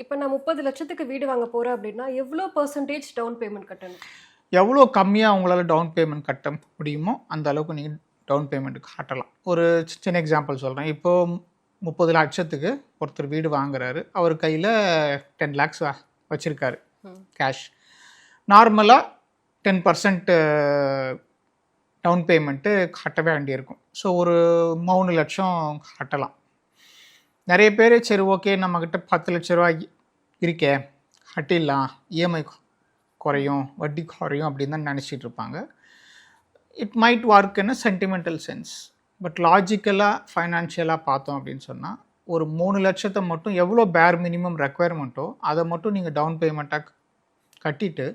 இப்போ நான் 30 லட்சத்துக்கு வீடு வாங்க போறேன் அப்படின்னா எவ்வளோ பெர்சன்டேஜ் டவுன் பேமெண்ட் கட்டணும்? எவ்வளோ கம்மியாக உங்களால் டவுன் பேமெண்ட் கட்ட முடியுமோ அந்த அளவுக்கு நீங்கள் டவுன் பேமெண்ட் காட்டலாம். ஒரு சின்ன எக்ஸாம்பிள் சொல்கிறேன். இப்போது 30 லட்சத்துக்கு ஒருத்தர் வீடு வாங்குறாரு. அவர் கையில் 10 lakhs வச்சுருக்காரு கேஷ். நார்மலாக 10% டவுன் பேமெண்ட்டு கட்டவே வேண்டியிருக்கும். ஸோ ஒரு 3 லட்சம் கட்டலாம். நிறைய பேர் சரி ஓகே நம்மக்கிட்ட 10 லட்ச ரூபா இருக்கே கட்டிடலாம், இஎம்ஐ குறையும், வட்டி குறையும் அப்படின்னு தான் நினச்சிட்டு இருப்பாங்க. It might work in a sentimental sense. But லாஜிக்கலாக ஃபைனான்ஷியலாக பார்த்தோம் அப்படின்னு சொன்னால் ஒரு 3 லட்சத்தை மட்டும் எவ்வளோ பேர் மினிமம் ரெக்குயர்மெண்ட்டோ அதை மட்டும் நீங்கள் டவுன் பேமெண்ட்டாக கட்டிட்டு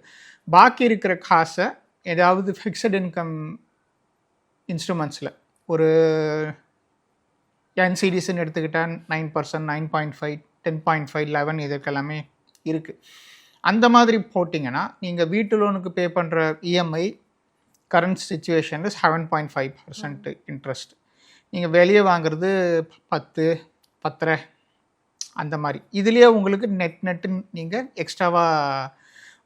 பாக்கி இருக்கிற காசை ஏதாவது ஃபிக்ஸட் இன்கம் இன்ஸ்ட்ருமெண்ட்ஸில் ஒரு என்சிடிஸ்ன்னு எடுத்துக்கிட்டால் 9%, 9.5, 10.5, 11 இதற்கெல்லாமே இருக்குது. அந்த மாதிரி போட்டிங்கன்னா நீங்கள் வீட்டு லோனுக்கு பே பண்ணுற இஎம்ஐ கரண்ட் சுச்சுவேஷனில் 7.5% இன்ட்ரெஸ்ட். நீங்கள் வெளியே வாங்குறது 10, 10.5 அந்த மாதிரி. இதுலேயே உங்களுக்கு நெட்டு நீங்கள் எக்ஸ்ட்ராவாக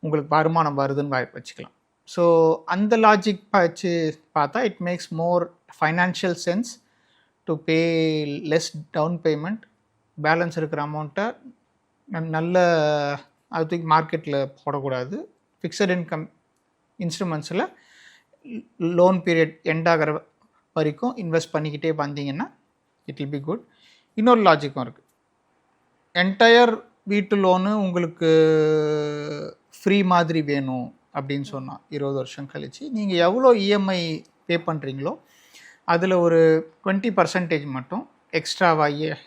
உங்களுக்கு வருமானம் வருதுன்னு வச்சுக்கலாம். ஸோ அந்த லாஜிக் வச்சு பார்த்தா it makes more financial sense to pay less down payment. Balance இருக்கிற அமௌண்ட்டை நல்ல அது மார்க்கெட்டில் போடக்கூடாது. ஃபிக்ஸட் இன்கம் இன்ஸ்ட்ருமெண்ட்ஸில் லோன் பீரியட் எண்ட் ஆகிற வரைக்கும் இன்வெஸ்ட் பண்ணிக்கிட்டே வந்தீங்கன்னா இட் வில் பி குட். இன்னொரு லாஜிக்கும் இருக்குது. என்டையர் வீட்டு லோனு உங்களுக்கு ஃப்ரீ மாதிரி வேணும் அப்படின்னு சொன்னால் 20 வருஷம் கழித்து நீங்கள் எவ்வளோ இஎம்ஐ பே பண்ணுறீங்களோ அதில் ஒரு 20% மட்டும் எக்ஸ்ட்ராவாக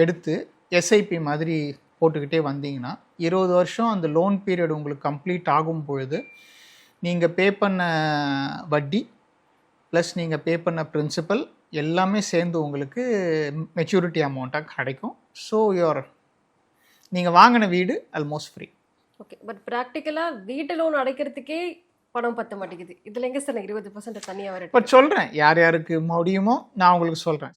எடுத்து எஸ்ஐபி மாதிரி போட்டுக்கிட்டே வந்தீங்கன்னா 20 வருஷம் அந்த லோன் பீரியட் உங்களுக்கு கம்ப்ளீட் ஆகும் பொழுது நீங்கள் பே பண்ண வட்டி ப்ளஸ் நீங்கள் பே பண்ண பிரின்சிபல் எல்லாமே சேர்ந்து உங்களுக்கு மெச்சூரிட்டி அமௌண்ட்டாக கிடைக்கும். ஸோ நீங்கள் வாங்கின வீடு ஆல்மோஸ்ட் ஃப்ரீ. ஓகே, பட் ப்ராக்டிக்கலாக வீட்டு லோன் அடைக்கிறதுக்கே பணம் பத்த மாட்டேங்குது. இதில் எங்கே சார் 20% தனியாக வர? பட் சொல்கிறேன் யார் யாருக்கு முடியுமோ நான் உங்களுக்கு சொல்கிறேன்.